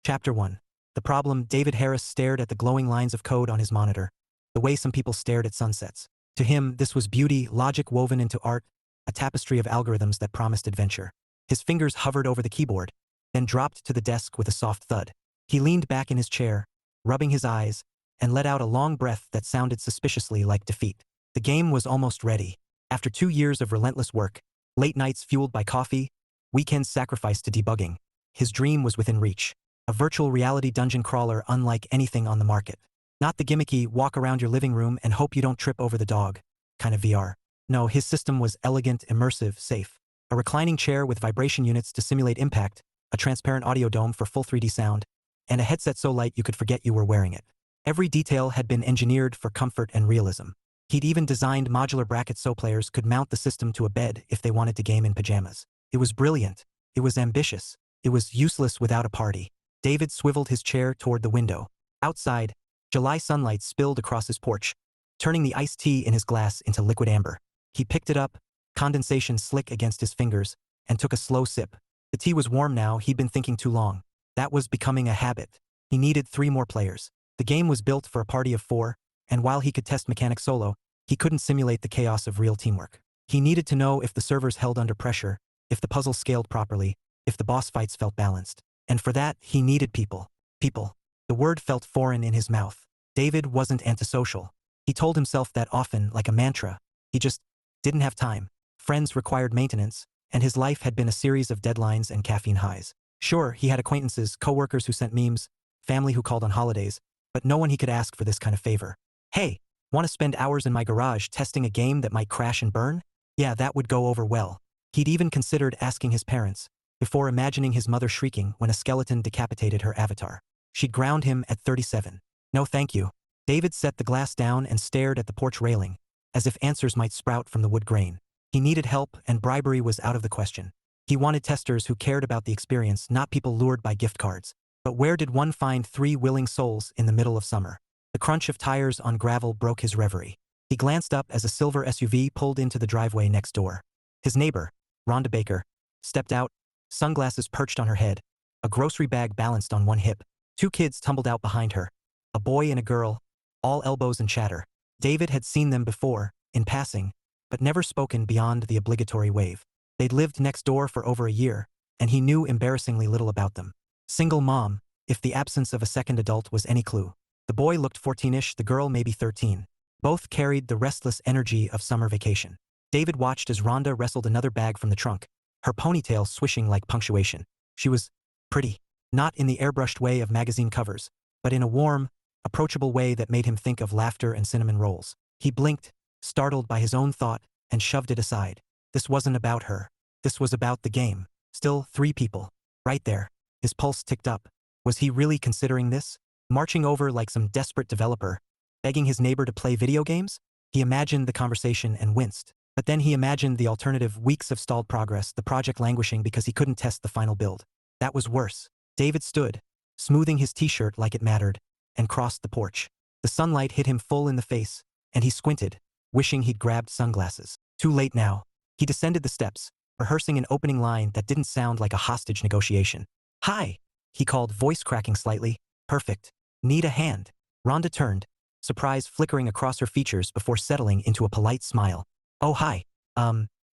Chapter 1. The problem. David Harris stared at the glowing lines of code on his monitor, the way some people stared at sunsets. To him, this was beauty, logic woven into art, a tapestry of algorithms that promised adventure. His fingers hovered over the keyboard, then dropped to the desk with a soft thud. He leaned back in his chair, rubbing his eyes, and let out a long breath that sounded suspiciously like defeat. The game was almost ready. After 2 years of relentless work, late nights fueled by coffee, weekends sacrificed to debugging, his dream was within reach. A virtual reality dungeon crawler unlike anything on the market. Not the gimmicky walk around your living room and hope you don't trip over the dog kind of VR. No, his system was elegant, immersive, safe. A reclining chair with vibration units to simulate impact, a transparent audio dome for full 3D sound, and a headset so light you could forget you were wearing it. Every detail had been engineered for comfort and realism. He'd even designed modular brackets so players could mount the system to a bed if they wanted to game in pajamas. It was brilliant. It was ambitious. It was useless without a party. David swiveled his chair toward the window. Outside, July sunlight spilled across his porch, turning the iced tea in his glass into liquid amber. He picked it up, condensation slick against his fingers, and took a slow sip. The tea was warm now. He'd been thinking too long. That was becoming a habit. He needed 3 more players. The game was built for a party of 4, and while he could test mechanics solo, he couldn't simulate the chaos of real teamwork. He needed to know if the servers held under pressure, if the puzzles scaled properly, if the boss fights felt balanced. And for that, he needed people. People. The word felt foreign in his mouth. David wasn't antisocial. He told himself that often, like a mantra. He just didn't have time. Friends required maintenance, and his life had been a series of deadlines and caffeine highs. Sure, he had acquaintances, coworkers who sent memes, family who called on holidays, but no one he could ask for this kind of favor. Hey, want to spend hours in my garage testing a game that might crash and burn? Yeah, that would go over well. He'd even considered asking his parents, before imagining his mother shrieking when a skeleton decapitated her avatar. She'd ground him at 37. No thank you. David set the glass down and stared at the porch railing, as if answers might sprout from the wood grain. He needed help, and bribery was out of the question. He wanted testers who cared about the experience, not people lured by gift cards. But where did one find 3 willing souls in the middle of summer? The crunch of tires on gravel broke his reverie. He glanced up as a silver SUV pulled into the driveway next door. His neighbor, Rhonda Baker, stepped out, sunglasses perched on her head, a grocery bag balanced on one hip. 2 kids tumbled out behind her, a boy and a girl, all elbows and chatter. David had seen them before, in passing, but never spoken beyond the obligatory wave. They'd lived next door for over a year, and he knew embarrassingly little about them. Single mom, if the absence of a second adult was any clue. The boy looked 14-ish, the girl maybe 13. Both carried the restless energy of summer vacation. David watched as Rhonda wrestled another bag from the trunk, her ponytail swishing like punctuation. She was pretty. Not in the airbrushed way of magazine covers, but in a warm, approachable way that made him think of laughter and cinnamon rolls. He blinked, startled by his own thought, and shoved it aside. This wasn't about her. This was about the game. Still 3 people. Right there. His pulse ticked up. Was he really considering this? Marching over like some desperate developer, begging his neighbor to play video games? He imagined the conversation and winced. But then he imagined the alternative: weeks of stalled progress, the project languishing because he couldn't test the final build. That was worse. David stood, smoothing his t-shirt like it mattered, and crossed the porch. The sunlight hit him full in the face, and he squinted, wishing he'd grabbed sunglasses. Too late now. He descended the steps, rehearsing an opening line that didn't sound like a hostage negotiation. "Hi," he called, voice cracking slightly. "Perfect. Need a hand?" Rhonda turned, surprise flickering across her features before settling into a polite smile. "Oh, hi.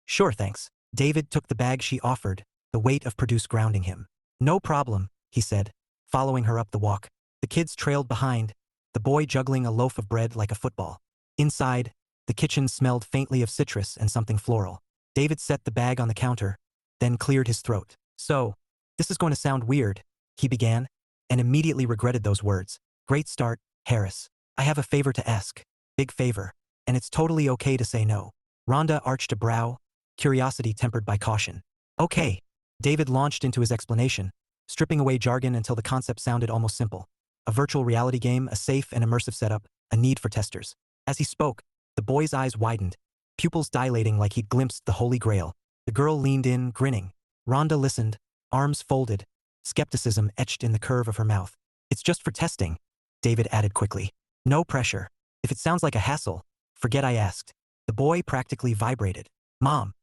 Sure, thanks." David took the bag she offered, the weight of produce grounding him. "No problem," he said, following her up the walk. The kids trailed behind, the boy juggling a loaf of bread like a football. Inside, the kitchen smelled faintly of citrus and something floral. David set the bag on the counter, then cleared his throat. "So, this is going to sound weird," he began, and immediately regretted those words. "Great start, Harris. I have a favor to ask. Big favor. And it's totally okay to say no." Rhonda arched a brow, curiosity tempered by caution. "Okay." David launched into his explanation, stripping away jargon until the concept sounded almost simple. A virtual reality game, a safe and immersive setup, a need for testers. As he spoke, the boy's eyes widened, pupils dilating like he'd glimpsed the Holy Grail. The girl leaned in, grinning. Rhonda listened, arms folded, skepticism etched in the curve of her mouth. "It's just for testing," David added quickly. "No pressure. If it sounds like a hassle, forget I asked." The boy practically vibrated. Mom,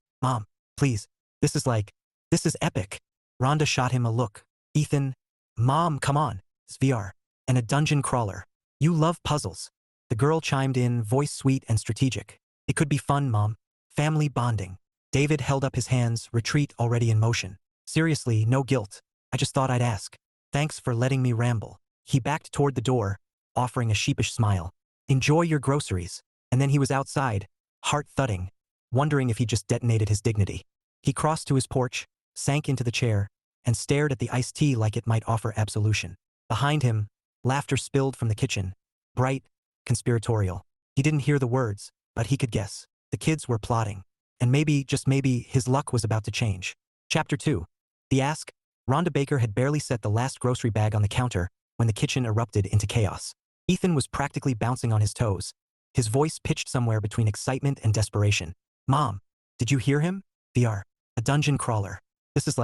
please. This is epic." Rhonda shot him a look. "Ethan, Mom, come on. It's VR. And a dungeon crawler. You love puzzles. The girl chimed in, voice sweet and strategic. It could be fun, Mom. Family bonding. David held up his hands, retreat already in motion. Seriously, no guilt. I just thought I'd ask. Thanks for letting me ramble. He backed toward the door, offering a sheepish smile. Enjoy your groceries. And then he was outside, heart thudding, wondering if he just detonated his dignity. He crossed to his porch, sank into the chair, and stared at the iced tea like it might offer absolution. Behind him, laughter spilled from the kitchen, bright, conspiratorial. He didn't hear the words, but he could guess. The kids were plotting. And maybe, just maybe, his luck was about to change. Chapter 2. The Ask. Rhonda Baker had barely set the last grocery bag on the counter when the kitchen erupted into chaos. Ethan was practically bouncing on his toes, his voice pitched somewhere between excitement and desperation. Mom, did you hear him? VR. A dungeon crawler. This is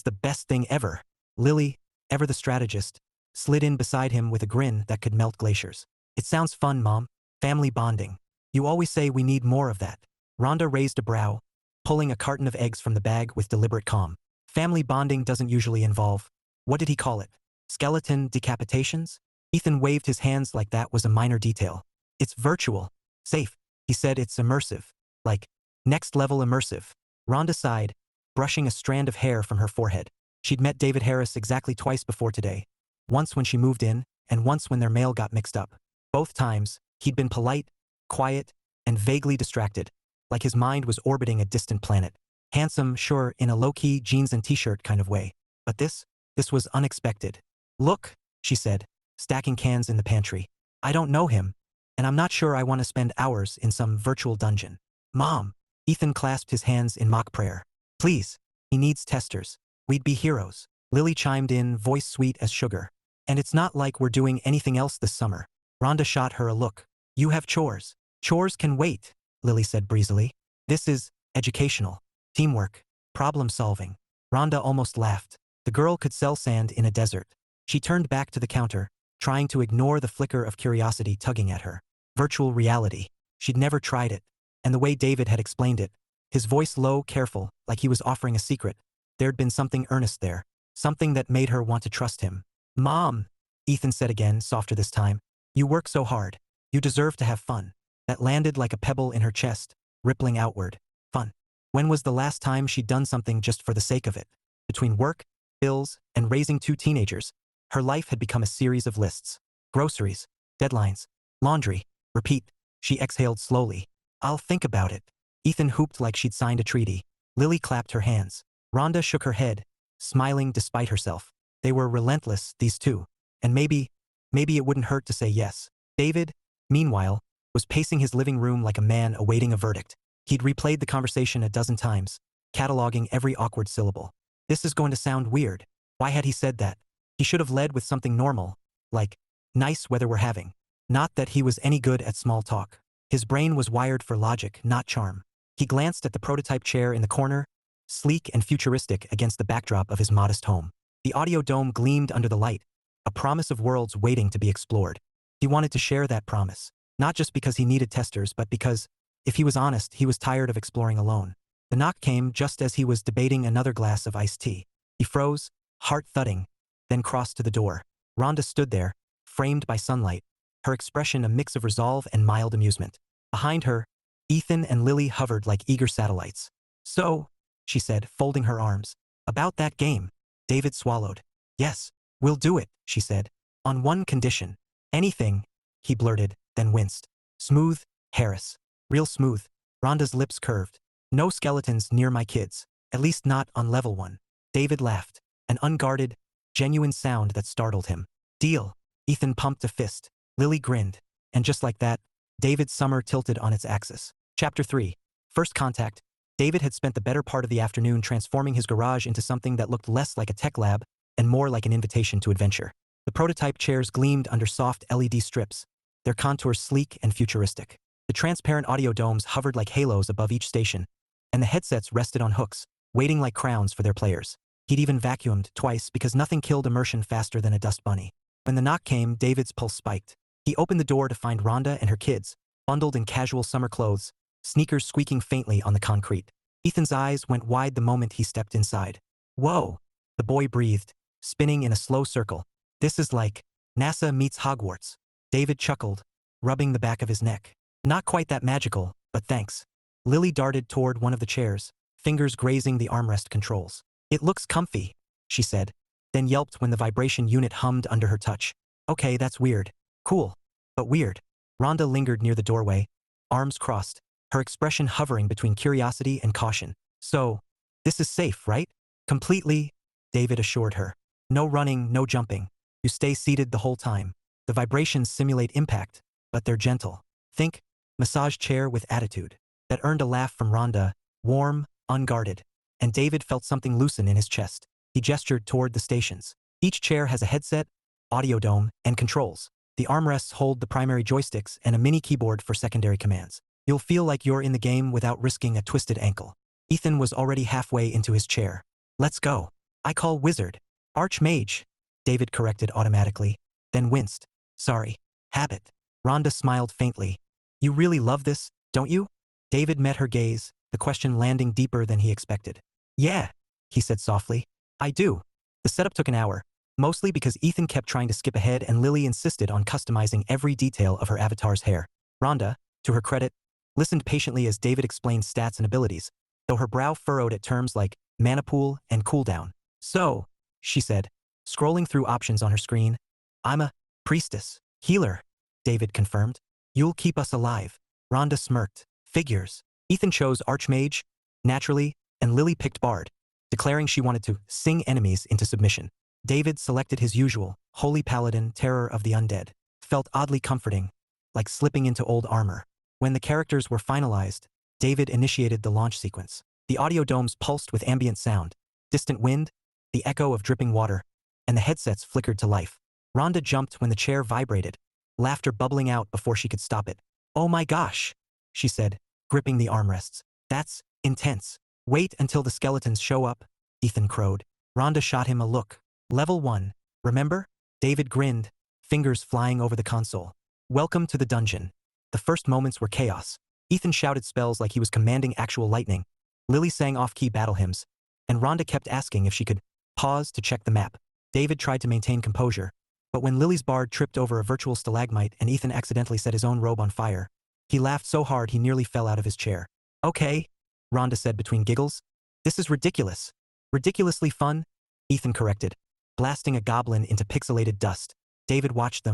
the best thing ever. Lily, ever the strategist, slid in beside him with a grin that could melt glaciers. It sounds fun, Mom. Family bonding. You always say we need more of that. Rhonda raised a brow, pulling a carton of eggs from the bag with deliberate calm. Family bonding doesn't usually involve, what did he call it? Skeleton decapitations? Ethan waved his hands like that was a minor detail. It's virtual. Safe. He said it's immersive. Like, next level immersive. Rhonda sighed, brushing a strand of hair from her forehead. She'd met David Harris exactly twice before today. Once when she moved in, and once when their mail got mixed up. Both times, he'd been polite, quiet, and vaguely distracted, like his mind was orbiting a distant planet. Handsome, sure, in a low-key jeans and t-shirt kind of way. But this was unexpected. Look, she said, stacking cans in the pantry. I don't know him, and I'm not sure I want to spend hours in some virtual dungeon. Mom, Ethan clasped his hands in mock prayer. Please, he needs testers. We'd be heroes. Lily chimed in, voice sweet as sugar. And it's not like we're doing anything else this summer. Rhonda shot her a look. You have chores. Chores can wait, Lily said breezily. This is educational. Teamwork. Problem solving. Rhonda almost laughed. The girl could sell sand in a desert. She turned back to the counter, trying to ignore the flicker of curiosity tugging at her. Virtual reality. She'd never tried it. And the way David had explained it, his voice low, careful, like he was offering a secret, there'd been something earnest there. Something that made her want to trust him. Mom, Ethan said again, softer this time. You work so hard. You deserve to have fun. That landed like a pebble in her chest, rippling outward. Fun. When was the last time she'd done something just for the sake of it? Between work, bills, and raising 2 teenagers, her life had become a series of lists. Groceries, deadlines, laundry, repeat. She exhaled slowly. I'll think about it. Ethan hooped like she'd signed a treaty. Lily clapped her hands. Rhonda shook her head, smiling despite herself. They were relentless, these two. And maybe it wouldn't hurt to say yes. David, meanwhile, was pacing his living room like a man awaiting a verdict. He'd replayed the conversation a dozen times, cataloging every awkward syllable. This is going to sound weird. Why had he said that? He should have led with something normal, like, nice weather we're having. Not that he was any good at small talk. His brain was wired for logic, not charm. He glanced at the prototype chair in the corner, sleek and futuristic against the backdrop of his modest home. The audio dome gleamed under the light, a promise of worlds waiting to be explored. He wanted to share that promise, not just because he needed testers, but because, if he was honest, he was tired of exploring alone. The knock came just as he was debating another glass of iced tea. He froze, heart thudding, then crossed to the door. Rhonda stood there, framed by sunlight, her expression a mix of resolve and mild amusement. Behind her, Ethan and Lily hovered like eager satellites. So, she said, folding her arms. About that game. David swallowed. Yes, we'll do it, she said. On one condition. Anything, he blurted, then winced. Smooth, Harris. Real smooth. Rhonda's lips curved. No skeletons near my kids. At least not on level 1. David laughed. An unguarded, genuine sound that startled him. Deal. Ethan pumped a fist. Lily grinned. And just like that, David's summer tilted on its axis. Chapter 3. First contact. David had spent the better part of the afternoon transforming his garage into something that looked less like a tech lab and more like an invitation to adventure. The prototype chairs gleamed under soft LED strips, their contours sleek and futuristic. The transparent audio domes hovered like halos above each station, and the headsets rested on hooks, waiting like crowns for their players. He'd even vacuumed twice because nothing killed immersion faster than a dust bunny. When the knock came, David's pulse spiked. He opened the door to find Rhonda and her kids, bundled in casual summer clothes, sneakers squeaking faintly on the concrete. Ethan's eyes went wide the moment he stepped inside. Whoa, the boy breathed, spinning in a slow circle. This is like NASA meets Hogwarts. David chuckled, rubbing the back of his neck. Not quite that magical, but thanks. Lily darted toward one of the chairs, fingers grazing the armrest controls. It looks comfy, she said, then yelped when the vibration unit hummed under her touch. Okay, that's weird. Cool. But weird. Rhonda lingered near the doorway, arms crossed, her expression hovering between curiosity and caution. So, this is safe, right? Completely, David assured her. No running, no jumping. You stay seated the whole time. The vibrations simulate impact, but they're gentle. Think, massage chair with attitude. That earned a laugh from Rhonda, warm, unguarded. And David felt something loosen in his chest. He gestured toward the stations. Each chair has a headset, audio dome, and controls. The armrests hold the primary joysticks and a mini keyboard for secondary commands. You'll feel like you're in the game without risking a twisted ankle. Ethan was already halfway into his chair. Let's go. I call wizard. Archmage, David corrected automatically, then winced. Sorry. Habit. Rhonda smiled faintly. You really love this, don't you? David met her gaze, the question landing deeper than he expected. Yeah, he said softly. I do. The setup took an hour, mostly because Ethan kept trying to skip ahead and Lily insisted on customizing every detail of her avatar's hair. Rhonda, to her credit, listened patiently as David explained stats and abilities, though her brow furrowed at terms like mana pool and cooldown. So, she said, scrolling through options on her screen, I'm a priestess. Healer, David confirmed. You'll keep us alive. Rhonda smirked. Figures. Ethan chose Archmage, naturally, and Lily picked Bard, declaring she wanted to sing enemies into submission. David selected his usual, Holy Paladin, Terror of the Undead. Felt oddly comforting, like slipping into old armor. When the characters were finalized, David initiated the launch sequence. The audio domes pulsed with ambient sound, distant wind, the echo of dripping water, and the headsets flickered to life. Rhonda jumped when the chair vibrated, laughter bubbling out before she could stop it. Oh my gosh, she said, gripping the armrests. That's intense. Wait until the skeletons show up, Ethan crowed. Rhonda shot him a look. Level 1, remember? David grinned, fingers flying over the console. Welcome to the dungeon. The first moments were chaos. Ethan shouted spells like he was commanding actual lightning. Lily sang off-key battle hymns, and Rhonda kept asking if she could pause to check the map. David tried to maintain composure, but when Lily's bard tripped over a virtual stalagmite and Ethan accidentally set his own robe on fire, he laughed so hard he nearly fell out of his chair. Okay, Rhonda said between giggles. This is ridiculous. Ridiculously fun, Ethan corrected, blasting a goblin into pixelated dust. David watched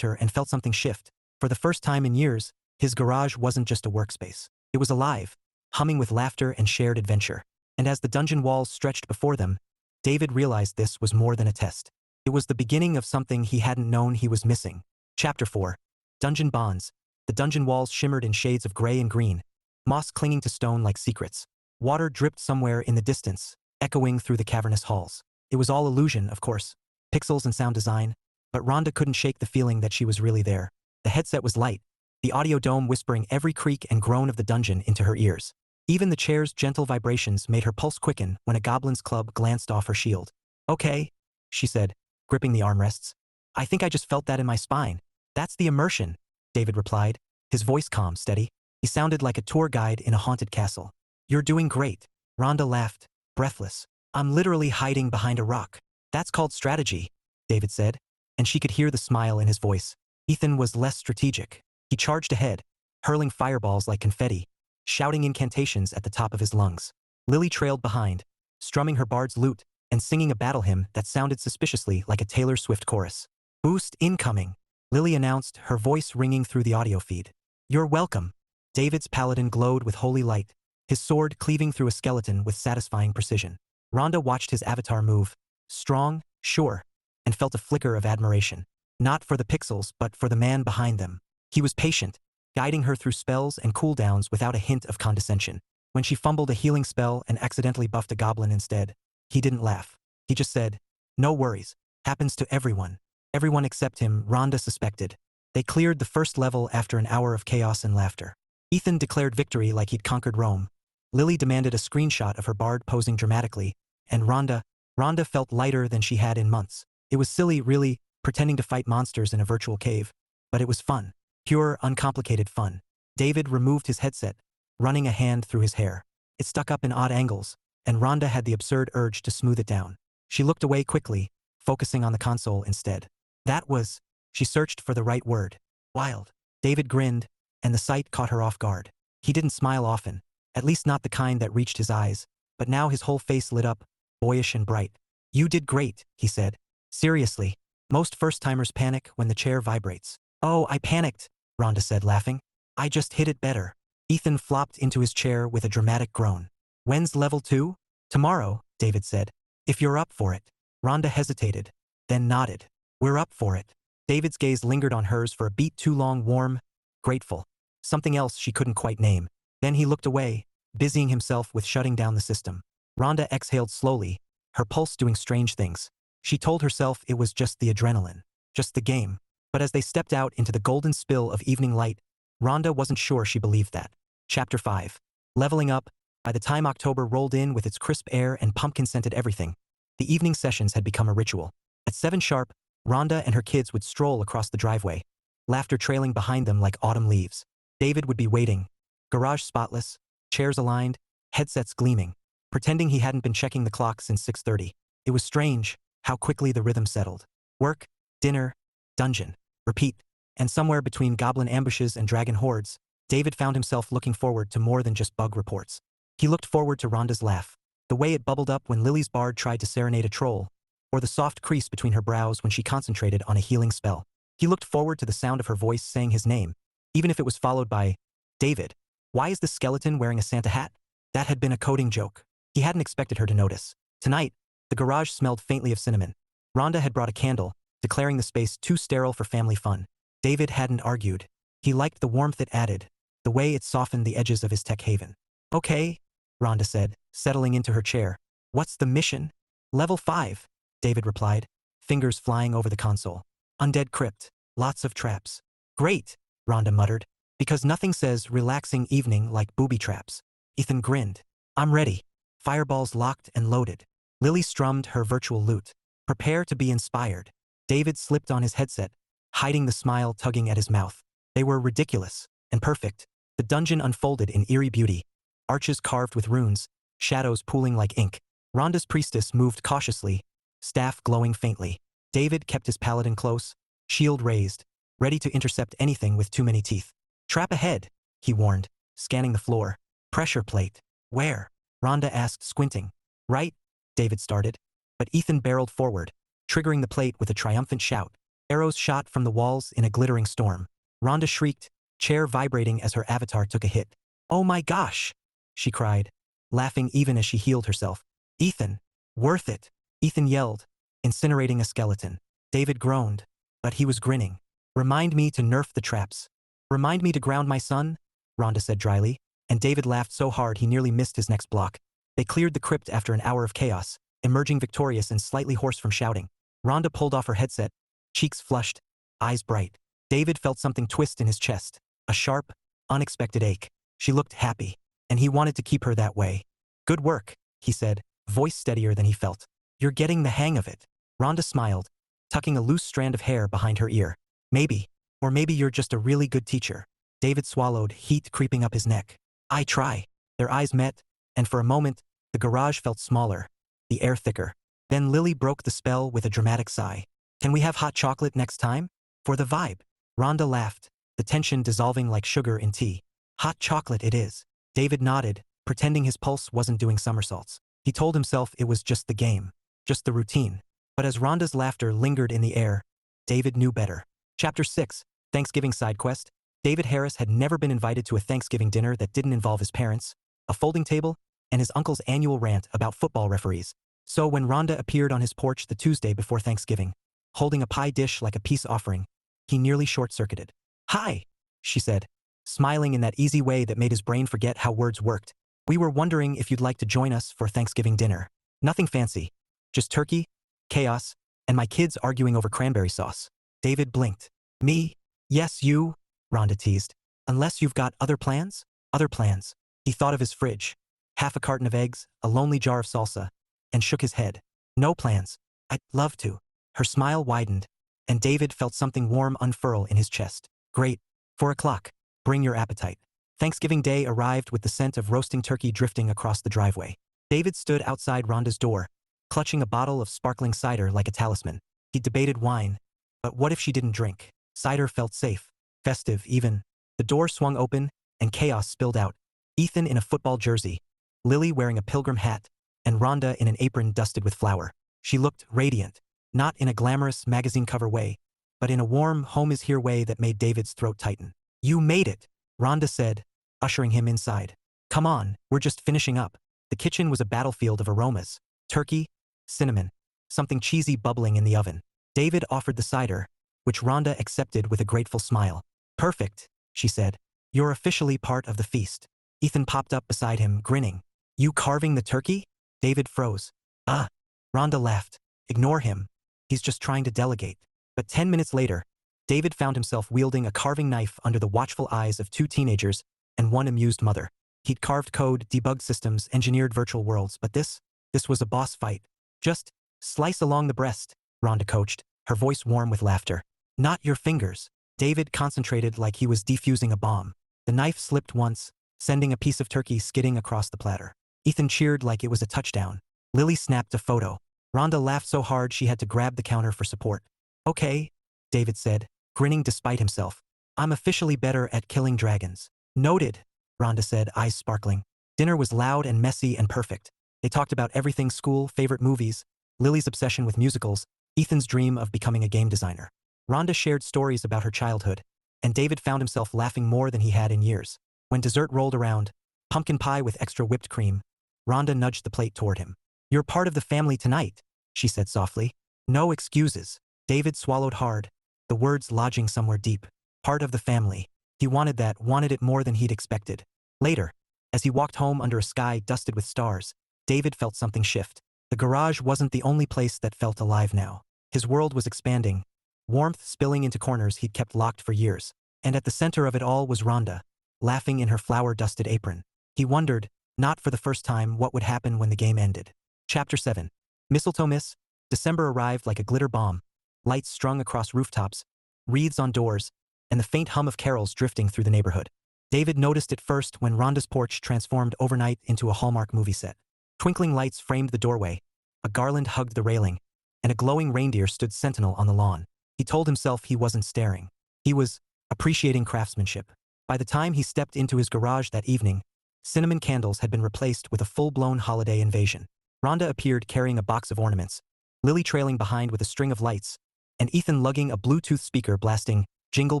her, and felt something shift. For the first time in years, his garage wasn't just a workspace. It was alive, humming with laughter and shared adventure. And as the dungeon walls stretched before them, David realized this was more than a test. It was the beginning of something he hadn't known he was missing. Chapter 4. Dungeon Bonds. The dungeon walls shimmered in shades of gray and green, moss clinging to stone like secrets. Water dripped somewhere in the distance, echoing through the cavernous halls. It was all illusion, of course, pixels and sound design, but Rhonda couldn't shake the feeling that she was really there. The headset was light, the audio dome whispering every creak and groan of the dungeon into her ears. Even the chair's gentle vibrations made her pulse quicken when a goblin's club glanced off her shield. Okay, she said, gripping the armrests. I think I just felt that in my spine. That's the immersion, David replied, his voice calm, steady. He sounded like a tour guide in a haunted castle. You're doing great. Rhonda laughed, breathless. I'm literally hiding behind a rock. That's called strategy, David said, and she could hear the smile in his voice. Ethan was less strategic. He charged ahead, hurling fireballs like confetti, shouting incantations at the top of his lungs. Lily trailed behind, strumming her bard's lute and singing a battle hymn that sounded suspiciously like a Taylor Swift chorus. Boost incoming, Lily announced, her voice ringing through the audio feed. You're welcome. David's paladin glowed with holy light, his sword cleaving through a skeleton with satisfying precision. Rhonda watched his avatar move, strong, sure, and felt a flicker of admiration. Not for the pixels, but for the man behind them. He was patient, guiding her through spells and cooldowns without a hint of condescension. When she fumbled a healing spell and accidentally buffed a goblin instead, he didn't laugh. He just said, no worries, happens to everyone. Everyone except him, Rhonda suspected. They cleared the first level after an hour of chaos and laughter. Ethan declared victory like he'd conquered Rome. Lily demanded a screenshot of her bard posing dramatically, and Rhonda felt lighter than she had in months. It was silly, really, pretending to fight monsters in a virtual cave, but it was fun. Pure, uncomplicated fun. David removed his headset, running a hand through his hair. It stuck up in odd angles, and Rhonda had the absurd urge to smooth it down. She looked away quickly, focusing on the console instead. That was, she searched for the right word. Wild. David grinned, and the sight caught her off guard. He didn't smile often, at least not the kind that reached his eyes, but now his whole face lit up, boyish and bright. You did great, he said. Seriously. Most first-timers panic when the chair vibrates. Oh, I panicked, Rhonda said, laughing. I just hit it better. Ethan flopped into his chair with a dramatic groan. When's level 2? Tomorrow, David said. If you're up for it. Rhonda hesitated, then nodded. We're up for it. David's gaze lingered on hers for a beat too long, warm, grateful. Something else she couldn't quite name. Then he looked away, busying himself with shutting down the system. Rhonda exhaled slowly, her pulse doing strange things. She told herself it was just the adrenaline, just the game. But as they stepped out into the golden spill of evening light, Rhonda wasn't sure she believed that. Chapter 5. Leveling up. By the time October rolled in with its crisp air and pumpkin-scented everything, the evening sessions had become a ritual. At 7 sharp, Rhonda and her kids would stroll across the driveway, laughter trailing behind them like autumn leaves. David would be waiting, garage spotless, chairs aligned, headsets gleaming, pretending he hadn't been checking the clock since 6:30. It was strange how quickly the rhythm settled. Work, dinner, dungeon, repeat. And somewhere between goblin ambushes and dragon hordes, David found himself looking forward to more than just bug reports. He looked forward to Rhonda's laugh, the way it bubbled up when Lily's bard tried to serenade a troll, or the soft crease between her brows when she concentrated on a healing spell. He looked forward to the sound of her voice saying his name, even if it was followed by, David, why is the skeleton wearing a Santa hat? That had been a coding joke. He hadn't expected her to notice. Tonight, the garage smelled faintly of cinnamon. Rhonda had brought a candle, declaring the space too sterile for family fun. David hadn't argued. He liked the warmth it added, the way it softened the edges of his tech haven. Okay, Rhonda said, settling into her chair. What's the mission? Level 5, David replied, fingers flying over the console. Undead crypt, lots of traps. Great, Rhonda muttered, because nothing says relaxing evening like booby traps. Ethan grinned. I'm ready. Fireballs locked and loaded. Lily strummed her virtual lute. Prepare to be inspired. David slipped on his headset, hiding the smile tugging at his mouth. They were ridiculous and perfect. The dungeon unfolded in eerie beauty, arches carved with runes, shadows pooling like ink. Rhonda's priestess moved cautiously, staff glowing faintly. David kept his paladin close, shield raised, ready to intercept anything with too many teeth. Trap ahead, he warned, scanning the floor. Pressure plate. Where? Rhonda asked, squinting. Right, David started, but Ethan barreled forward, triggering the plate with a triumphant shout. Arrows shot from the walls in a glittering storm. Rhonda shrieked, chair vibrating as her avatar took a hit. Oh my gosh, she cried, laughing even as she healed herself. Ethan, worth it, Ethan yelled, incinerating a skeleton. David groaned, but he was grinning. Remind me to nerf the traps. Remind me to ground my son, Rhonda said dryly, and David laughed so hard he nearly missed his next block. They cleared the crypt after an hour of chaos, emerging victorious and slightly hoarse from shouting. Rhonda pulled off her headset, cheeks flushed, eyes bright. David felt something twist in his chest, a sharp, unexpected ache. She looked happy, and he wanted to keep her that way. Good work, he said, voice steadier than he felt. You're getting the hang of it. Rhonda smiled, tucking a loose strand of hair behind her ear. Maybe, or maybe you're just a really good teacher. David swallowed, heat creeping up his neck. I try. Their eyes met, and for a moment, the garage felt smaller, the air thicker. Then Lily broke the spell with a dramatic sigh. Can we have hot chocolate next time? For the vibe. Rhonda laughed, the tension dissolving like sugar in tea. Hot chocolate it is. David nodded, pretending his pulse wasn't doing somersaults. He told himself it was just the game, just the routine. But as Rhonda's laughter lingered in the air, David knew better. Chapter 6, Thanksgiving Side Quest. David Harris had never been invited to a Thanksgiving dinner that didn't involve his parents, a folding table, and his uncle's annual rant about football referees. So when Rhonda appeared on his porch the Tuesday before Thanksgiving, holding a pie dish like a peace offering, he nearly short-circuited. Hi, she said, smiling in that easy way that made his brain forget how words worked. We were wondering if you'd like to join us for Thanksgiving dinner. Nothing fancy. Just turkey, chaos, and my kids arguing over cranberry sauce. David blinked. Me? Yes, you, Rhonda teased. Unless you've got other plans? Other plans. He thought of his fridge. Half a carton of eggs, a lonely jar of salsa, and shook his head. No plans. I'd love to. Her smile widened, and David felt something warm unfurl in his chest. Great. 4 o'clock. Bring your appetite. Thanksgiving Day arrived with the scent of roasting turkey drifting across the driveway. David stood outside Rhonda's door, clutching a bottle of sparkling cider like a talisman. He debated wine, but what if she didn't drink? Cider felt safe, festive even. The door swung open, and chaos spilled out. Ethan in a football jersey, Lily wearing a pilgrim hat, and Rhonda in an apron dusted with flour. She looked radiant, not in a glamorous magazine cover way, but in a warm home-is-here way that made David's throat tighten. "You made it," Rhonda said, ushering him inside. "Come on, we're just finishing up." The kitchen was a battlefield of aromas. Turkey, cinnamon, something cheesy bubbling in the oven. David offered the cider, which Rhonda accepted with a grateful smile. "Perfect," she said. "You're officially part of the feast." Ethan popped up beside him, grinning. "You carving the turkey?" David froze. Rhonda laughed. "Ignore him. He's just trying to delegate." But 10 minutes later, David found himself wielding a carving knife under the watchful eyes of 2 teenagers and 1 amused mother. He'd carved code, debugged systems, engineered virtual worlds, but this was a boss fight. "Just slice along the breast," Rhonda coached, her voice warm with laughter. "Not your fingers." David concentrated like he was defusing a bomb. The knife slipped once, sending a piece of turkey skidding across the platter. Ethan cheered like it was a touchdown. Lily snapped a photo. Rhonda laughed so hard she had to grab the counter for support. "Okay," David said, grinning despite himself. "I'm officially better at killing dragons." "Noted," Rhonda said, eyes sparkling. Dinner was loud and messy and perfect. They talked about everything: school, favorite movies, Lily's obsession with musicals, Ethan's dream of becoming a game designer. Rhonda shared stories about her childhood, and David found himself laughing more than he had in years. When dessert rolled around, pumpkin pie with extra whipped cream, Rhonda nudged the plate toward him. "You're part of the family tonight," she said softly. "No excuses." David swallowed hard, the words lodging somewhere deep. Part of the family. He wanted that, wanted it more than he'd expected. Later, as he walked home under a sky dusted with stars, David felt something shift. The garage wasn't the only place that felt alive now. His world was expanding, warmth spilling into corners he'd kept locked for years. And at the center of it all was Rhonda, laughing in her flour-dusted apron. He wondered, not for the first time, what would happen when the game ended. Chapter 7. Mistletoe Miss. December arrived like a glitter bomb. Lights strung across rooftops, wreaths on doors, and the faint hum of carols drifting through the neighborhood. David noticed it first when Rhonda's porch transformed overnight into a Hallmark movie set. Twinkling lights framed the doorway, a garland hugged the railing, and a glowing reindeer stood sentinel on the lawn. He told himself he wasn't staring. He was appreciating craftsmanship. By the time he stepped into his garage that evening, cinnamon candles had been replaced with a full-blown holiday invasion. Rhonda appeared carrying a box of ornaments, Lily trailing behind with a string of lights, and Ethan lugging a Bluetooth speaker blasting Jingle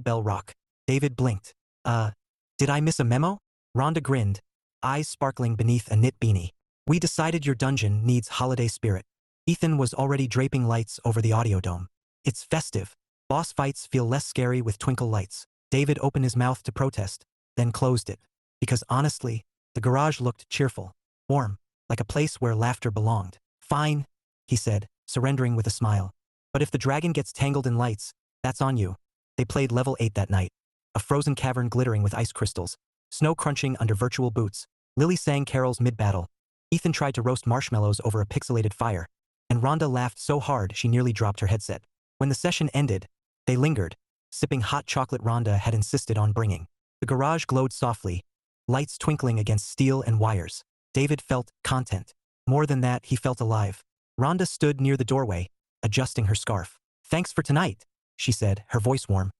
Bell Rock. David blinked. Did I miss a memo?" Rhonda grinned, eyes sparkling beneath a knit beanie. "We decided your dungeon needs holiday spirit." Ethan was already draping lights over the audio dome. "It's festive. Boss fights feel less scary with twinkle lights." David opened his mouth to protest, then closed it. Because honestly, the garage looked cheerful, warm, like a place where laughter belonged. "Fine," he said, surrendering with a smile. "But if the dragon gets tangled in lights, that's on you." They played level 8 that night, a frozen cavern glittering with ice crystals, snow crunching under virtual boots. Lily sang carols mid-battle. Ethan tried to roast marshmallows over a pixelated fire, and Rhonda laughed so hard she nearly dropped her headset. When the session ended, they lingered, sipping hot chocolate Rhonda had insisted on bringing. The garage glowed softly, lights twinkling against steel and wires. David felt content. More than that, he felt alive. Rhonda stood near the doorway, adjusting her scarf. "Thanks for tonight," she said, her voice warm.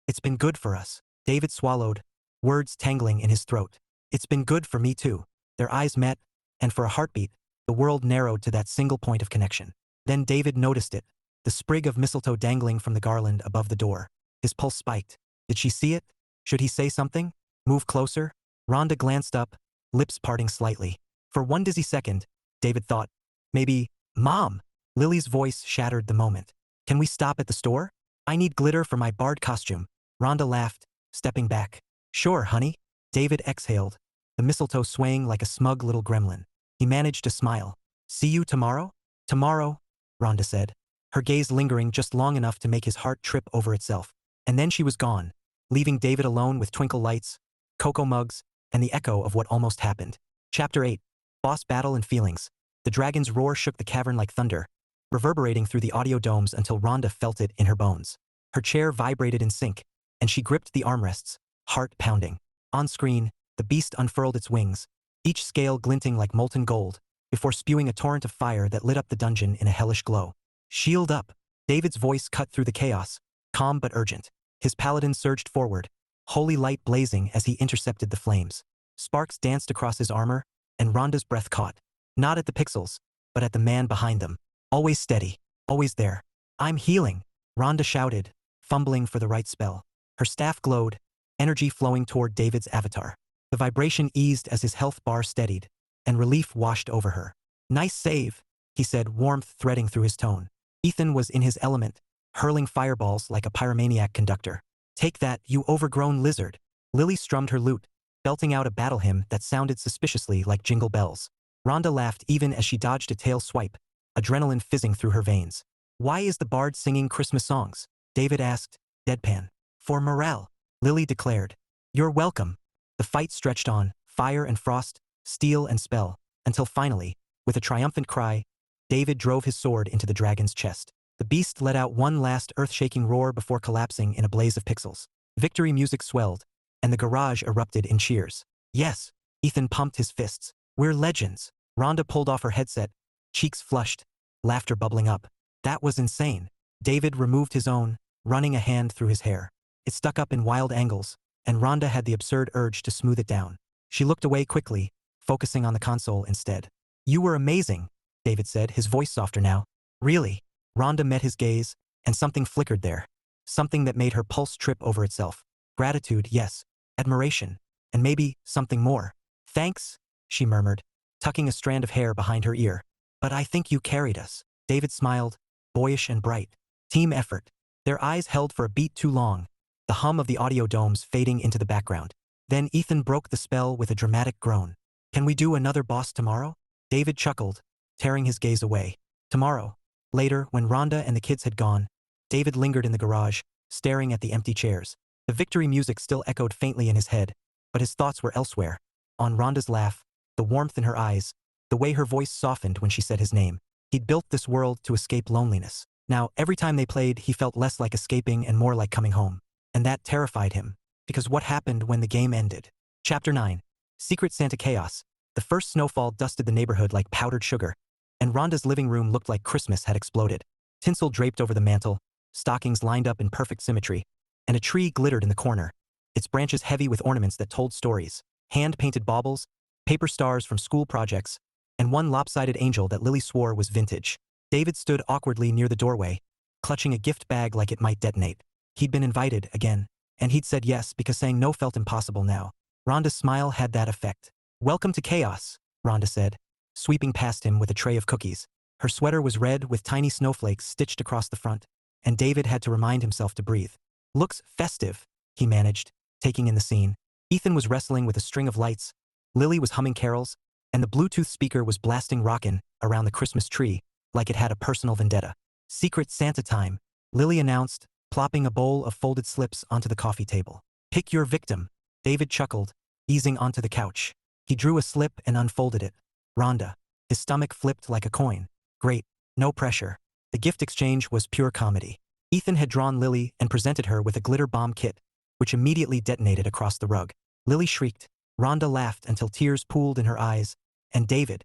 It's been good for us." David swallowed, words tangling in his throat. "It's been good for me too." Their eyes met, and for a heartbeat, the world narrowed to that single point of connection. Then David noticed it, the sprig of mistletoe dangling from the garland above the door. His pulse spiked. Did she see it? Should he say something? Move closer? Rhonda glanced up, lips parting slightly. For one dizzy second, David thought, maybe, "Mom!" Lily's voice shattered the moment. "Can we stop at the store? I need glitter for my bard costume." Rhonda laughed, stepping back. "Sure, honey." David exhaled, the mistletoe swaying like a smug little gremlin. He managed to smile. "See you tomorrow?" "Tomorrow," Rhonda said, her gaze lingering just long enough to make his heart trip over itself. And then she was gone, leaving David alone with twinkle lights, cocoa mugs, and the echo of what almost happened. Chapter 8. Boss Battle and Feelings. The dragon's roar shook the cavern like thunder, reverberating through the audio domes until Rhonda felt it in her bones. Her chair vibrated in sync, and she gripped the armrests, heart pounding. On screen, the beast unfurled its wings, each scale glinting like molten gold, before spewing a torrent of fire that lit up the dungeon in a hellish glow. Shield up! David's voice cut through the chaos, calm but urgent. His paladin surged forward, holy light blazing as he intercepted the flames. Sparks danced across his armor, and Rhonda's breath caught. Not at the pixels, but at the man behind them. Always steady, always there. I'm healing, Rhonda shouted, fumbling for the right spell. Her staff glowed, energy flowing toward David's avatar. The vibration eased as his health bar steadied, and relief washed over her. Nice save, he said, warmth threading through his tone. Ethan was in his element, hurling fireballs like a pyromaniac conductor. Take that, you overgrown lizard. Lily strummed her lute, belting out a battle hymn that sounded suspiciously like jingle bells. Rhonda laughed even as she dodged a tail swipe, adrenaline fizzing through her veins. Why is the bard singing Christmas songs? David asked, deadpan. For morale, Lily declared. You're welcome. The fight stretched on, fire and frost, steel and spell, until finally, with a triumphant cry, David drove his sword into the dragon's chest. The beast let out one last earth-shaking roar before collapsing in a blaze of pixels. Victory music swelled, and the garage erupted in cheers. Yes, Ethan pumped his fists. We're legends. Rhonda pulled off her headset, cheeks flushed, laughter bubbling up. That was insane. David removed his own, running a hand through his hair. It stuck up in wild angles, and Rhonda had the absurd urge to smooth it down. She looked away quickly, focusing on the console instead. You were amazing, David said, his voice softer now. Really? Rhonda met his gaze, and something flickered there. Something that made her pulse trip over itself. Gratitude, yes. Admiration. And maybe something more. Thanks, she murmured, tucking a strand of hair behind her ear. But I think you carried us. David smiled, boyish and bright. Team effort. Their eyes held for a beat too long, the hum of the audio domes fading into the background. Then Ethan broke the spell with a dramatic groan. Can we do another boss tomorrow? David chuckled, tearing his gaze away. Tomorrow. Later, when Rhonda and the kids had gone, David lingered in the garage, staring at the empty chairs. The victory music still echoed faintly in his head, but his thoughts were elsewhere. On Rhonda's laugh, the warmth in her eyes, the way her voice softened when she said his name. He'd built this world to escape loneliness. Now, every time they played, he felt less like escaping and more like coming home. And that terrified him, because what happened when the game ended? Chapter 9. Secret Santa Chaos. The first snowfall dusted the neighborhood like powdered sugar, and Rhonda's living room looked like Christmas had exploded. Tinsel draped over the mantel, stockings lined up in perfect symmetry, and a tree glittered in the corner, its branches heavy with ornaments that told stories. Hand-painted baubles, paper stars from school projects, and one lopsided angel that Lily swore was vintage. David stood awkwardly near the doorway, clutching a gift bag like it might detonate. He'd been invited, again, and he'd said yes because saying no felt impossible now. Rhonda's smile had that effect. Welcome to chaos, Rhonda said, sweeping past him with a tray of cookies. Her sweater was red with tiny snowflakes stitched across the front, and David had to remind himself to breathe. Looks festive, he managed, taking in the scene. Ethan was wrestling with a string of lights, Lily was humming carols, and the Bluetooth speaker was blasting rockin' around the Christmas tree like it had a personal vendetta. Secret Santa time, Lily announced, plopping a bowl of folded slips onto the coffee table. Pick your victim, David chuckled, easing onto the couch. He drew a slip and unfolded it. Rhonda. His stomach flipped like a coin. Great, no pressure. The gift exchange was pure comedy. Ethan had drawn Lily and presented her with a glitter bomb kit, which immediately detonated across the rug. Lily shrieked. Rhonda laughed until tears pooled in her eyes, and David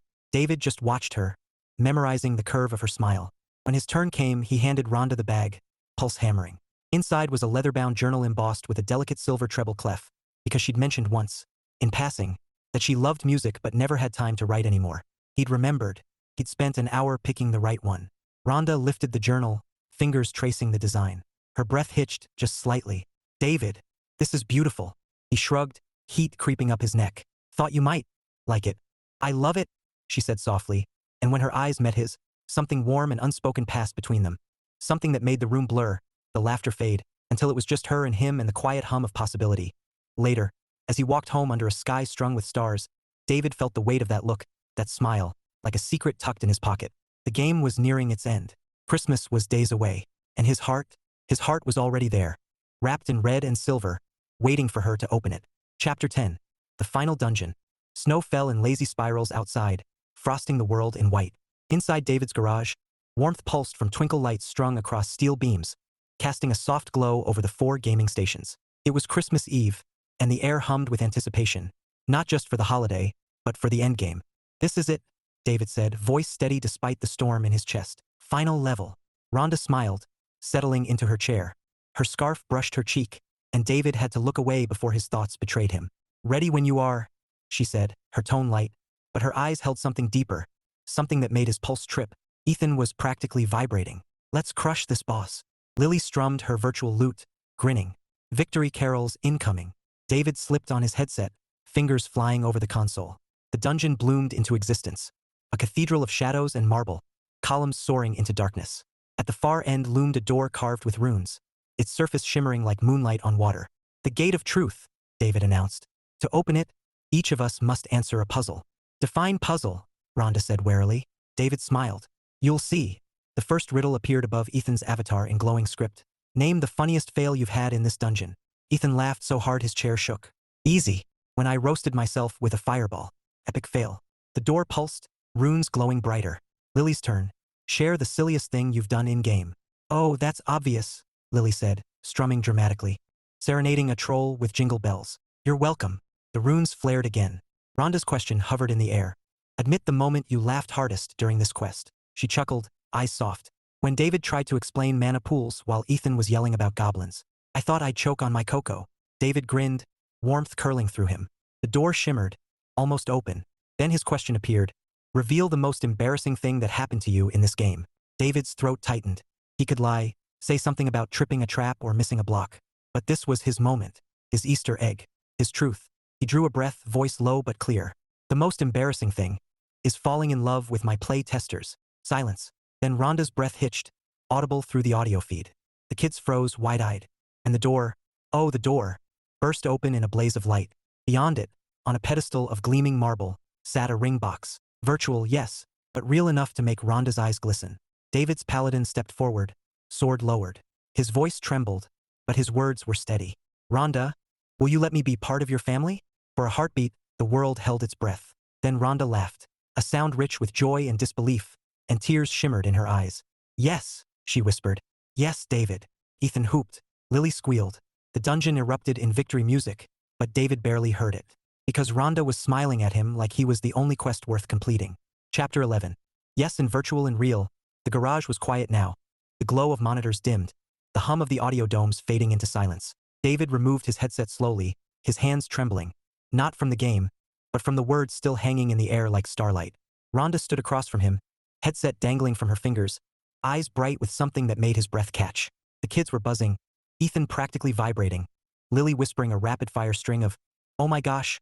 just watched her, memorizing the curve of her smile. When his turn came, he handed Rhonda the bag, pulse hammering. Inside was a leather-bound journal embossed with a delicate silver treble clef, because she'd mentioned once, in passing, that she loved music but never had time to write anymore. He'd remembered. He'd spent an hour picking the right one. Rhonda lifted the journal, fingers tracing the design. Her breath hitched just slightly. David, this is beautiful. He shrugged, heat creeping up his neck. Thought you might like it. I love it, she said softly, and when her eyes met his, something warm and unspoken passed between them. Something that made the room blur, the laughter fade, until it was just her and him and the quiet hum of possibility. Later, as he walked home under a sky strung with stars, David felt the weight of that look, that smile, like a secret tucked in his pocket. The game was nearing its end. Christmas was days away, and his heart was already there, wrapped in red and silver, waiting for her to open it. Chapter 10. The final dungeon. Snow fell in lazy spirals outside, frosting the world in white. Inside David's garage, warmth pulsed from twinkle lights strung across steel beams, casting a soft glow over the 4 gaming stations. It was Christmas Eve, and the air hummed with anticipation, not just for the holiday, but for the endgame. This is it, David said, voice steady despite the storm in his chest. Final level. Rhonda smiled, settling into her chair. Her scarf brushed her cheek, and David had to look away before his thoughts betrayed him. Ready when you are, she said, her tone light, but her eyes held something deeper, something that made his pulse trip. Ethan was practically vibrating. Let's crush this boss. Lily strummed her virtual lute, grinning. Victory carols incoming. David slipped on his headset, fingers flying over the console. The dungeon bloomed into existence. A cathedral of shadows and marble, columns soaring into darkness. At the far end loomed a door carved with runes, its surface shimmering like moonlight on water. The Gate of Truth, David announced. To open it, each of us must answer a puzzle. Define puzzle, Rhonda said warily. David smiled. You'll see. The first riddle appeared above Ethan's avatar in glowing script. Name the funniest fail you've had in this dungeon. Ethan laughed so hard his chair shook. Easy. When I roasted myself with a fireball. Epic fail. The door pulsed, runes glowing brighter. Lily's turn. Share the silliest thing you've done in-game. Oh, that's obvious, Lily said, strumming dramatically. Serenading a troll with jingle bells. You're welcome. The runes flared again. Rhonda's question hovered in the air. Admit the moment you laughed hardest during this quest. She chuckled, eyes soft. When David tried to explain mana pools while Ethan was yelling about goblins. I thought I'd choke on my cocoa. David grinned, warmth curling through him. The door shimmered, almost open. Then his question appeared. Reveal the most embarrassing thing that happened to you in this game. David's throat tightened. He could lie, say something about tripping a trap or missing a block. But this was his moment, his Easter egg, his truth. He drew a breath, voice low but clear. The most embarrassing thing is falling in love with my play testers. Silence. Then Rhonda's breath hitched, audible through the audio feed. The kids froze wide-eyed. And the door, oh the door, burst open in a blaze of light. Beyond it, on a pedestal of gleaming marble, sat a ring box. Virtual, yes, but real enough to make Rhonda's eyes glisten. David's paladin stepped forward, sword lowered. His voice trembled, but his words were steady. Rhonda, will you let me be part of your family? For a heartbeat, the world held its breath. Then Rhonda laughed, a sound rich with joy and disbelief, and tears shimmered in her eyes. Yes, she whispered. Yes, David. Ethan whooped. Lily squealed. The dungeon erupted in victory music, but David barely heard it. Because Rhonda was smiling at him like he was the only quest worth completing. Chapter 11. Yes, in virtual and real, the garage was quiet now. The glow of monitors dimmed, the hum of the audio domes fading into silence. David removed his headset slowly, his hands trembling. Not from the game, but from the words still hanging in the air like starlight. Rhonda stood across from him, headset dangling from her fingers, eyes bright with something that made his breath catch. The kids were buzzing, Ethan practically vibrating, Lily whispering a rapid-fire string of, oh my gosh,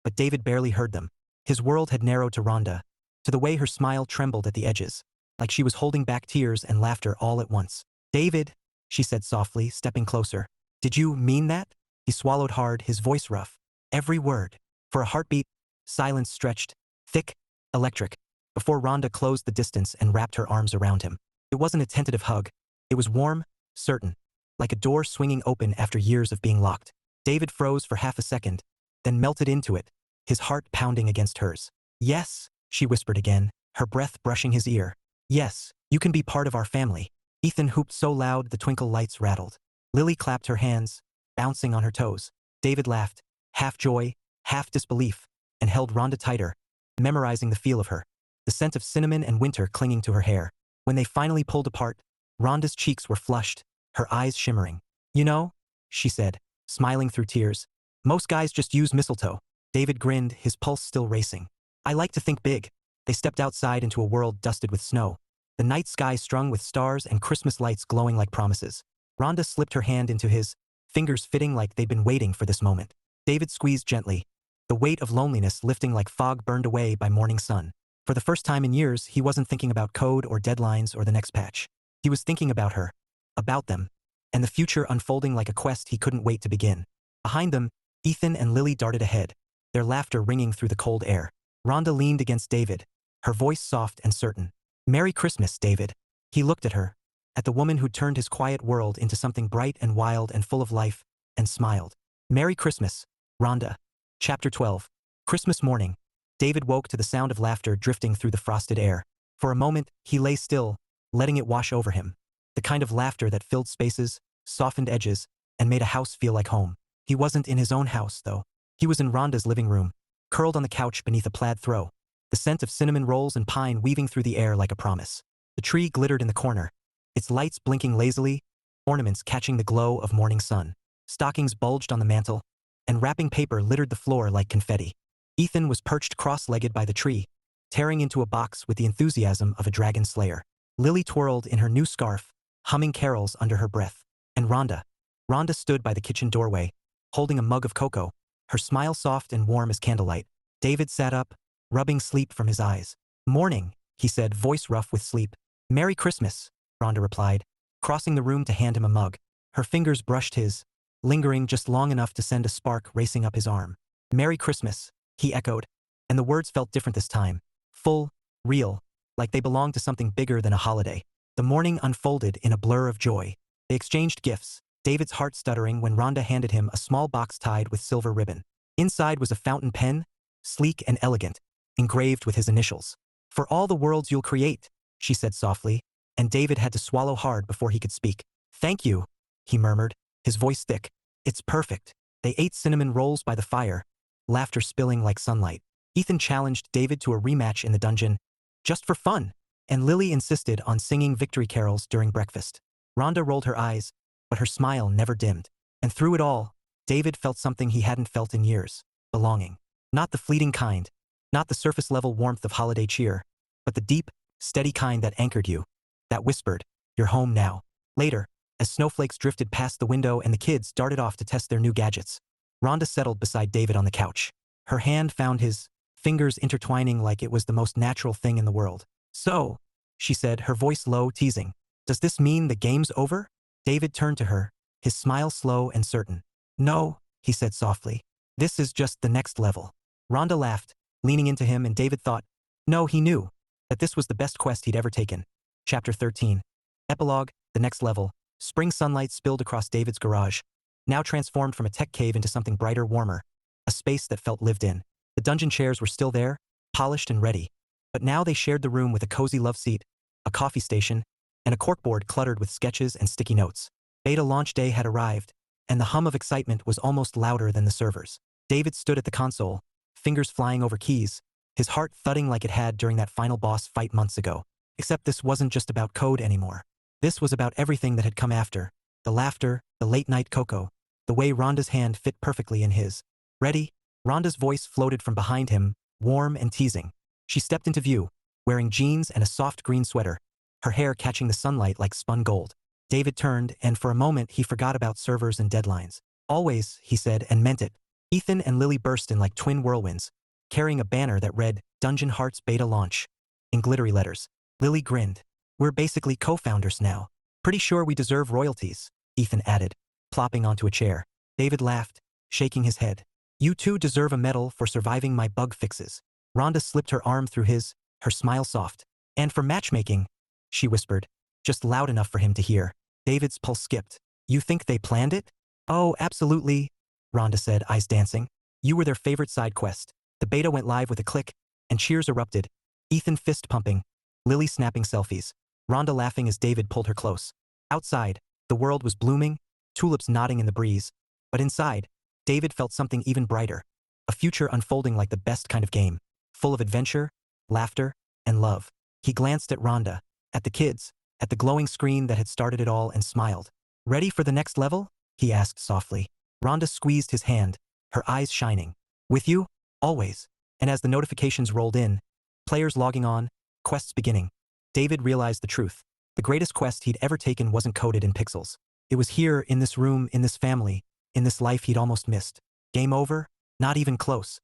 but David barely heard them. His world had narrowed to Rhonda, to the way her smile trembled at the edges, like she was holding back tears and laughter all at once. David, she said softly, stepping closer. Did you mean that? He swallowed hard, his voice rough. Every word. For a heartbeat, silence stretched, thick, electric, before Rhonda closed the distance and wrapped her arms around him. It wasn't a tentative hug. It was warm, certain, like a door swinging open after years of being locked. David froze for half a second, then melted into it, his heart pounding against hers. Yes, she whispered again, her breath brushing his ear. Yes, you can be part of our family. Ethan hooped so loud the twinkle lights rattled. Lily clapped her hands, bouncing on her toes. David laughed, half joy, half disbelief, and held Rhonda tighter, memorizing the feel of her, the scent of cinnamon and winter clinging to her hair. When they finally pulled apart, Rhonda's cheeks were flushed, her eyes shimmering. You know, she said, smiling through tears, most guys just use mistletoe. David grinned, his pulse still racing. I like to think big. They stepped outside into a world dusted with snow, the night sky strung with stars and Christmas lights glowing like promises. Rhonda slipped her hand into his, fingers fitting like they'd been waiting for this moment. David squeezed gently, the weight of loneliness lifting like fog burned away by morning sun. For the first time in years, he wasn't thinking about code or deadlines or the next patch. He was thinking about her, about them, and the future unfolding like a quest he couldn't wait to begin. Behind them, Ethan and Lily darted ahead, their laughter ringing through the cold air. Rhonda leaned against David, her voice soft and certain. Merry Christmas, David. He looked at her, at the woman who'd turned his quiet world into something bright and wild and full of life, and smiled. Merry Christmas, Rhonda. Chapter 12. Christmas morning. David woke to the sound of laughter drifting through the frosted air. For a moment, he lay still, letting it wash over him. The kind of laughter that filled spaces, softened edges, and made a house feel like home. He wasn't in his own house, though. He was in Rhonda's living room, curled on the couch beneath a plaid throw, the scent of cinnamon rolls and pine weaving through the air like a promise. The tree glittered in the corner, its lights blinking lazily, ornaments catching the glow of morning sun. Stockings bulged on the mantel, and wrapping paper littered the floor like confetti. Ethan was perched cross-legged by the tree, tearing into a box with the enthusiasm of a dragon slayer. Lily twirled in her new scarf, humming carols under her breath. And Rhonda stood by the kitchen doorway, holding a mug of cocoa, her smile soft and warm as candlelight. David sat up, rubbing sleep from his eyes. "Morning," he said, voice rough with sleep. "Merry Christmas," Rhonda replied, crossing the room to hand him a mug. Her fingers brushed his, lingering just long enough to send a spark racing up his arm. "Merry Christmas," he echoed, and the words felt different this time. Full, real, like they belonged to something bigger than a holiday. The morning unfolded in a blur of joy. They exchanged gifts, David's heart stuttering when Rhonda handed him a small box tied with silver ribbon. Inside was a fountain pen, sleek and elegant, engraved with his initials. "For all the worlds you'll create," she said softly, and David had to swallow hard before he could speak. "Thank you," he murmured, his voice thick. "It's perfect." They ate cinnamon rolls by the fire, laughter spilling like sunlight. Ethan challenged David to a rematch in the dungeon, just for fun, and Lily insisted on singing victory carols during breakfast. Rhonda rolled her eyes, but her smile never dimmed. And through it all, David felt something he hadn't felt in years: belonging. Not the fleeting kind, not the surface-level warmth of holiday cheer, but the deep, steady kind that anchored you, that whispered, "You're home now." Later, as snowflakes drifted past the window and the kids darted off to test their new gadgets, Rhonda settled beside David on the couch. Her hand found his, fingers intertwining like it was the most natural thing in the world. "So," she said, her voice low, teasing, "does this mean the game's over?" David turned to her, his smile slow and certain. "No," he said softly. "This is just the next level." Rhonda laughed, leaning into him, and David thought, no, he knew, that this was the best quest he'd ever taken. Chapter 13. Epilogue, the next level. Spring sunlight spilled across David's garage, now transformed from a tech cave into something brighter, warmer, a space that felt lived in. The dungeon chairs were still there, polished and ready, but now they shared the room with a cozy love seat, a coffee station, and a corkboard cluttered with sketches and sticky notes. Beta launch day had arrived, and the hum of excitement was almost louder than the servers. David stood at the console, fingers flying over keys, his heart thudding like it had during that final boss fight months ago. Except this wasn't just about code anymore. This was about everything that had come after: the laughter, the late-night cocoa, the way Rhonda's hand fit perfectly in his. "Ready?" Rhonda's voice floated from behind him, warm and teasing. She stepped into view, wearing jeans and a soft green sweater, her hair catching the sunlight like spun gold. David turned, and for a moment he forgot about servers and deadlines. "Always," he said, and meant it. Ethan and Lily burst in like twin whirlwinds, carrying a banner that read, "Dungeon Hearts Beta Launch," in glittery letters. Lily grinned. "We're basically co-founders now. Pretty sure we deserve royalties," Ethan added, plopping onto a chair. David laughed, shaking his head. "You two deserve a medal for surviving my bug fixes." Rhonda slipped her arm through his, her smile soft. "And for matchmaking," she whispered, just loud enough for him to hear. David's pulse skipped. "You think they planned it?" "Oh, absolutely," Rhonda said, eyes dancing. "You were their favorite side quest." The beta went live with a click, and cheers erupted. Ethan fist pumping, Lily snapping selfies, Rhonda laughing as David pulled her close. Outside, the world was blooming, tulips nodding in the breeze. But inside, David felt something even brighter. A future unfolding like the best kind of game, full of adventure, laughter, and love. He glanced at Rhonda, at the kids, at the glowing screen that had started it all, and smiled. "Ready for the next level?" he asked softly. Rhonda squeezed his hand, her eyes shining. "With you? Always." And as the notifications rolled in, players logging on, quests beginning, David realized the truth. The greatest quest he'd ever taken wasn't coded in pixels. It was here, in this room, in this family, in this life he'd almost missed. Game over? Not even close.